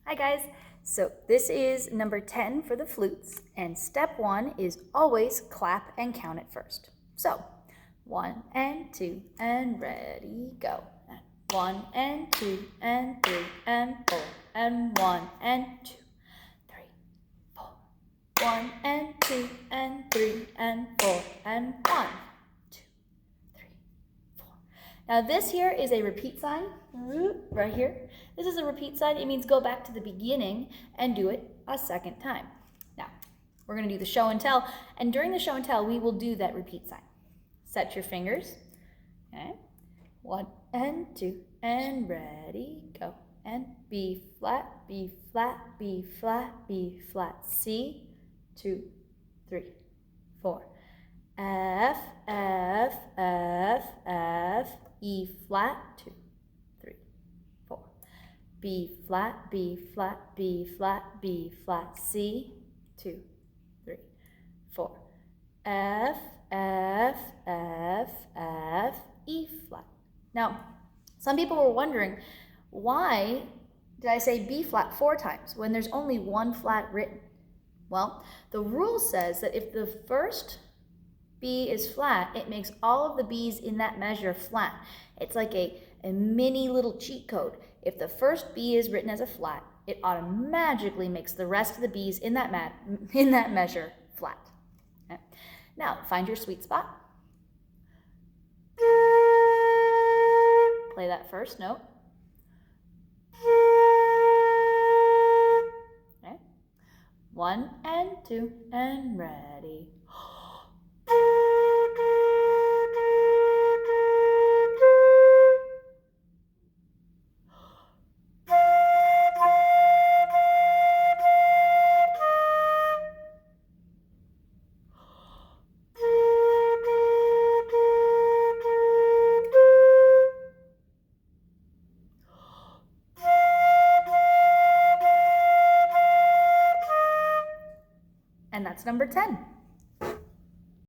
Hi guys, so this is number 10 for the flutes, and step 1 is always clap and count it first. So 1 and 2 and ready, go. And 1 and 2 and 3 and 4 and 1 and 2, 3, 4. 1 and 2 and 3 and 4 and 1, 2, 3, 4. Now this here is a repeat sign, right here. This is a repeat sign. It means go back to the beginning and do it a second time. Now, we're going to do the show and tell, and during the show and tell, we will do that repeat sign. Set your fingers. Okay. 1 and 2 and ready, go. And B flat, B flat, B flat, B flat, C, 2, 3, 4. F, F, F, F, E flat, 2, 3, 4. B flat, B flat, B flat, B flat, C, 2, 3, 4. F, F, F, F, E flat. Now, some people were wondering, why did I say B flat 4 times when there's only one flat written? Well, the rule says that if the first B is flat, it makes all of the B's in that measure flat. It's like a mini little cheat code. If the first B is written as a flat, it automatically makes the rest of the B's in that measure flat. Okay. Now, find your sweet spot. Play that first note. Okay. 1 and 2 and ready. And that's number 10.